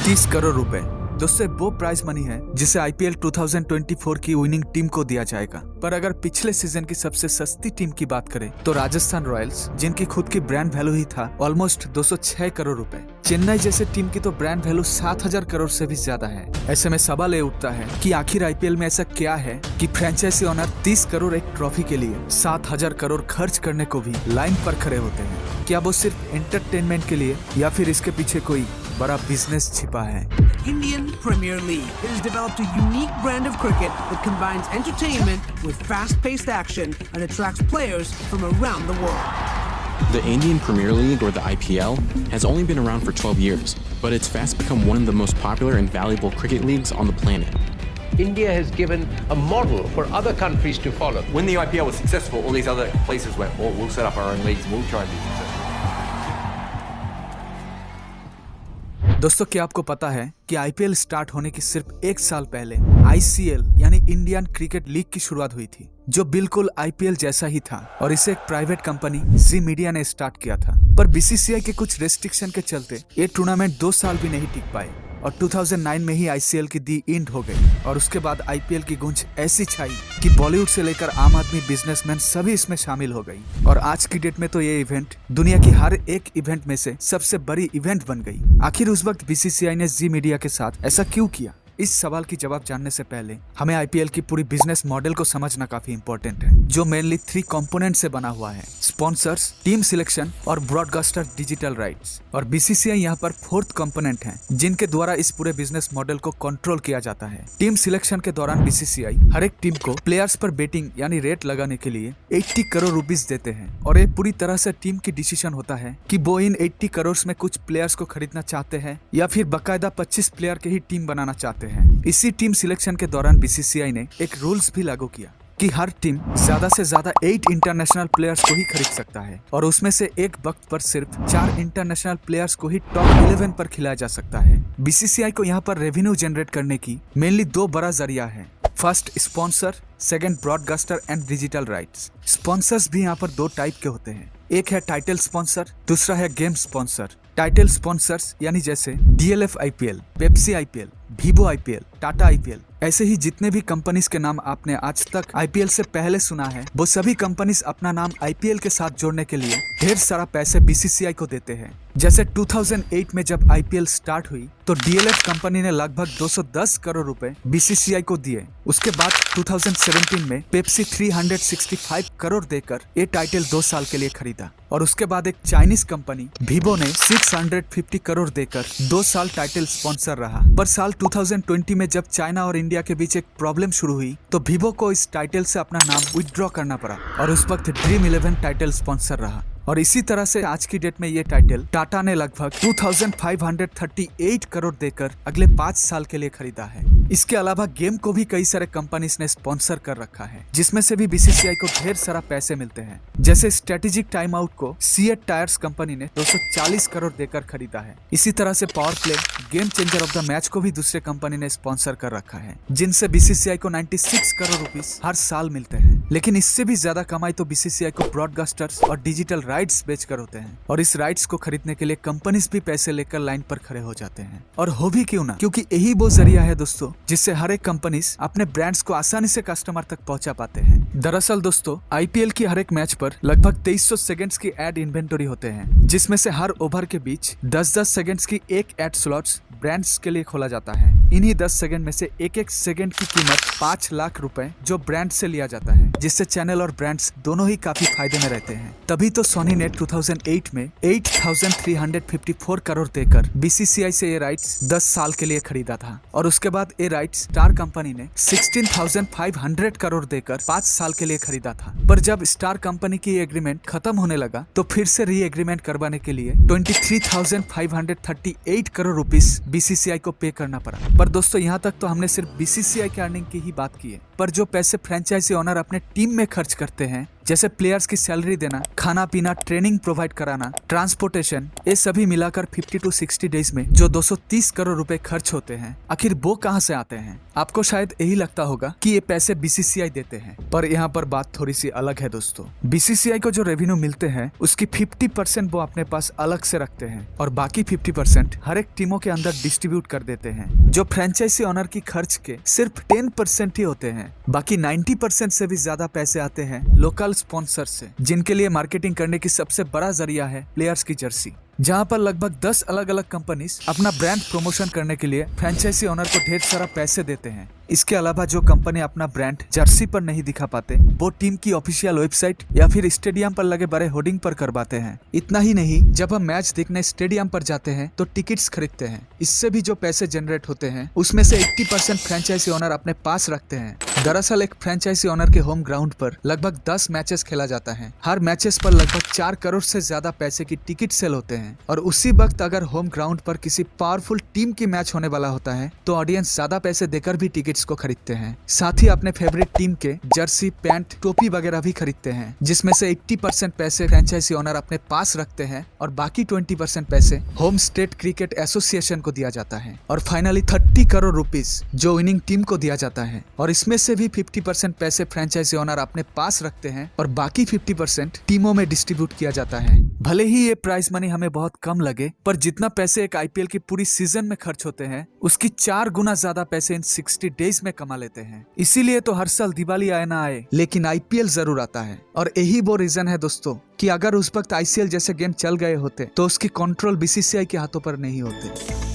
30 करोड़ रुपए। दोस्तों वो प्राइज मनी है जिसे आईपीएल 2024 की विनिंग टीम को दिया जाएगा। पर अगर पिछले सीजन की सबसे सस्ती टीम की बात करें तो राजस्थान रॉयल्स, जिनकी खुद की ब्रांड वैल्यू ही था ऑलमोस्ट 206 करोड़ रुपए। चेन्नई जैसे टीम की तो ब्रांड वैल्यू 7000 करोड़ से भी ज्यादा है। ऐसे में सवाल ये उठता है कि आखिर आईपीएल में ऐसा क्या है कि फ्रेंचाइजी ओनर 30 करोड़ एक ट्रॉफी के लिए 7000 करोड़ खर्च करने को भी लाइन पर खड़े होते हैं। क्या वो सिर्फ एंटरटेनमेंट के लिए या फिर इसके पीछे कोई बड़ा बिजनेस छिपा है? Indian Premier League. It has developed a unique brand of cricket that combines entertainment with fast-paced action and attracts players from around the world. The Indian Premier League, or the IPL, has only been around for 12 years, but it's fast become one of the most popular and valuable cricket leagues on the planet. India has given a model for other countries to follow. When the IPL was successful, all these other places went, well, we'll set up our own leagues and we'll try and be successful. दोस्तों क्या आपको पता है कि IPL start होने की सिर्फ एक साल पहले आईसीएल यानी इंडियन क्रिकेट लीग की शुरुआत हुई थी, जो बिल्कुल आईपीएल जैसा ही था और इसे एक प्राइवेट कंपनी जी मीडिया ने स्टार्ट किया था। पर बीसीसीआई के कुछ रेस्ट्रिक्शन के चलते ये टूर्नामेंट 2 साल भी नहीं टिक पाए और 2009 में ही आईसीएल की दी एंड हो गई। और उसके बाद आईपीएल की गूंज ऐसी छाई कि बॉलीवुड से लेकर आम आदमी, बिजनेसमैन सभी इसमें शामिल हो गई। और आज की डेट में तो ये इवेंट दुनिया की हर एक इवेंट में से सबसे बड़ी इवेंट बन गई। आखिर उस वक्त बीसीसीआई ने जी मीडिया के साथ ऐसा क्यों किया? इस सवाल की जवाब जानने से पहले हमें आईपीएल की पूरी बिजनेस मॉडल को समझना काफी इंपॉर्टेंट है, जो मेनली 3 कंपोनेंट से बना हुआ है: स्पॉन्सर्स, टीम सिलेक्शन और ब्रॉडकास्टर डिजिटल राइट्स। और बीसीसीआई यहाँ पर 4th कंपोनेंट है जिनके द्वारा इस पूरे बिजनेस मॉडल को कंट्रोल किया जाता है। टीम सिलेक्शन के दौरान बीसीसीआई हर एक टीम को प्लेयर्स पर बेटिंग यानी रेट लगाने के लिए 80 करोड़ रुपीस देते हैं और ये पूरी तरह से टीम की डिसीजन होता है कि वो इन 80 करोड़ में कुछ प्लेयर्स को खरीदना चाहते हैं या फिर बकायदा 25 प्लेयर की ही टीम बनाना चाहते हैं। इसी टीम सिलेक्शन के दौरान बीसीसीआई ने एक रूल्स भी लागू किया कि हर टीम ज्यादा से ज्यादा 8 इंटरनेशनल प्लेयर्स को ही खरीद सकता है और उसमें से एक वक्त पर सिर्फ 4 इंटरनेशनल प्लेयर्स को ही टॉप 11 पर खिलाया जा सकता है। बीसीसीआई को यहाँ पर रेवेन्यू जनरेट करने की मेनली 2 बड़ा जरिया है। First sponsor, second broadcaster and digital rights. Sponsors भी यहाँ पर 2 टाइप के होते हैं, एक है टाइटल स्पॉन्सर, दूसरा है गेम स्पॉन्सर। टाइटल स्पॉन्सर्स यानी जैसे DLF IPL, Pepsi IPL, Vivo IPL, Tata IPL, ऐसे ही जितने भी कंपनीज के नाम आपने आज तक आईपीएल से पहले सुना है, वो सभी कंपनीज अपना नाम आईपीएल के साथ जोड़ने के लिए ढेर सारा पैसे बीसीसीआई को देते हैं। जैसे 2008 में जब आईपीएल स्टार्ट हुई तो डीएलएफ कंपनी ने लगभग 210 करोड़ रुपए बीसीसीआई को दिए। उसके बाद 2017 में पेप्सी 365 करोड़ देकर ये टाइटल 2 साल के लिए खरीदा और उसके बाद एक चाइनीज कंपनी वीवो ने 650 करोड़ देकर 2 साल टाइटल स्पॉन्सर रहा। पर साल 2020 में जब चाइना और इंडिया के बीच एक प्रॉब्लम शुरू हुई तो वीवो को इस टाइटल से अपना नाम विथड्रॉ करना पड़ा और उस वक्त ड्रीम 11 टाइटल स्पॉन्सर रहा। और इसी तरह से आज की डेट में ये टाइटल टाटा ने लगभग 2538 करोड़ देकर अगले 5 साल के लिए खरीदा है। इसके अलावा गेम को भी कई सारे कंपनीज ने स्पॉन्सर कर रखा है, जिसमें से भी बीसीसीआई को ढेर सारा पैसे मिलते हैं। जैसे स्ट्रेटेजिक टाइम आउट को सीएट टायर्स कंपनी ने 240 करोड़ देकर खरीदा है। इसी तरह से power play, game changer of the match को भी दूसरे कंपनी ने स्पॉन्सर कर रखा है, जिनसे बीसीसीआई को 96 करोड़ रुपीस हर साल मिलते हैं। लेकिन इससे भी ज्यादा कमाई तो बीसीसीआई को ब्रॉडकास्टर्स और डिजिटल राइट्स बेचकर होते हैं और इस राइट्स को खरीदने के लिए कंपनीज भी पैसे लेकर लाइन पर खड़े हो जाते हैं। और हो भी क्यों ना, क्योंकि यही वो जरिया है दोस्तों जिससे हर एक कंपनीज अपने ब्रांड्स को आसानी से कस्टमर तक पहुंचा पाते हैं। दरअसल दोस्तों आईपीएल की हर एक मैच पर लगभग 2300 सेकंड्स की एड इन्वेंटरी होते हैं, जिसमें से हर ओवर के बीच 10-10 सेकंड्स की एक एड स्लॉट्स ब्रांड्स के लिए खोला जाता है। इन्हीं 10 सेकंड में से एक सेकंड की कीमत 5 लाख रुपए जो ब्रांड से लिया जाता है, जिससे चैनल और ब्रांड्स दोनों ही काफी फायदे में रहते हैं। तभी तो सोनी ने 2008 में 8354 करोड़ देकर बीसीसीआई से ये राइट्स 10 साल के लिए खरीदा था और उसके बाद ये राइट्स स्टार कंपनी ने 16,500 करोड़ देकर 5 साल के लिए खरीदा था। पर जब स्टार कंपनी की एग्रीमेंट खत्म होने लगा तो फिर से री एग्रीमेंट करवाने के लिए 23,538 करोड़ रुपीस बीसीसीआई को पे करना पड़ा। पर दोस्तों यहाँ तक तो हमने सिर्फ बीसीसीआई के अर्निंग की ही बात की है, पर जो पैसे फ्रेंचाइजी ओनर अपने टीम में खर्च करते हैं जैसे प्लेयर्स की सैलरी देना, खाना पीना, ट्रेनिंग प्रोवाइड कराना, ट्रांसपोर्टेशन, ये सभी मिलाकर 50 to 60 डेज में जो 230 करोड़ रुपए खर्च होते हैं, आखिर वो कहां से आते हैं? आपको शायद यही लगता होगा कि ये पैसे बीसीसीआई देते हैं, पर यहाँ पर बात थोड़ी सी अलग है दोस्तों। बीसीसीआई को जो रेवेन्यू मिलते हैं उसकी 50% वो अपने पास अलग से रखते हैं और बाकी 50% हर एक टीमों के अंदर डिस्ट्रीब्यूट कर देते हैं, जो फ्रेंचाइजी ओनर की खर्च के सिर्फ 10% ही होते हैं। बाकी 90% से भी ज्यादा पैसे आते हैं लोकल स्पॉन्सर से, जिनके लिए मार्केटिंग करने की सबसे बड़ा जरिया है प्लेयर्स की जर्सी, जहां पर लगभग 10 अलग अलग कंपनीज अपना ब्रांड प्रमोशन करने के लिए फ्रेंचाइजी ओनर को ढेर सारा पैसे देते हैं। इसके अलावा जो कंपनी अपना ब्रांड जर्सी पर नहीं दिखा पाते, वो टीम की ऑफिशियल वेबसाइट या फिर स्टेडियम पर लगे बड़े होर्डिंग पर करवाते हैं। इतना ही नहीं, जब हम मैच देखने स्टेडियम पर जाते हैं तो टिकट्स खरीदते हैं। इससे भी जो पैसे जनरेट होते हैं उसमें से 80% फ्रेंचाइजी ओनर अपने पास रखते हैं। दरअसल एक फ्रेंचाइजी ओनर के होम ग्राउंड पर लगभग 10 मैचेस खेला जाता है। हर मैचेस पर लगभग 4 करोड़ से ज्यादा पैसे की टिकट सेल होते हैं, और उसी वक्त अगर होम ग्राउंड पर किसी पावरफुल टीम की मैच होने वाला होता है तो ऑडियंस ज्यादा पैसे देकर भी टिकट्स को खरीदते हैं। साथ ही अपने फेवरेट टीम के जर्सी, पैंट, टोपी वगैरह भी खरीदते हैं, जिसमें से 80% पैसे फ्रेंचाइजी ओनर अपने पास रखते हैं और बाकी 20% पैसे होम स्टेट क्रिकेट एसोसिएशन को दिया जाता है। और फाइनली 30 करोड़ रुपीस जो विनिंग टीम को दिया जाता है, और इसमें से भी 50% पैसे फ्रेंचाइजी ओनर अपने पास रखते हैं और बाकी 50% टीमों में डिस्ट्रीब्यूट किया जाता है। भले ही ये प्राइस मनी हमें बहुत कम लगे, पर जितना पैसे एक आईपीएल की पूरी सीजन में खर्च होते हैं उसकी 4 गुना ज्यादा पैसे इन 60 डेज में कमा लेते हैं। इसीलिए तो हर साल दिवाली आए ना आए, लेकिन आईपीएल जरूर आता है। और यही वो रीजन है दोस्तों कि अगर उस वक्त आईसीएल जैसे गेम चल गए होते तो उसकी कंट्रोल बीसीसीआई के हाथों पर नहीं होते।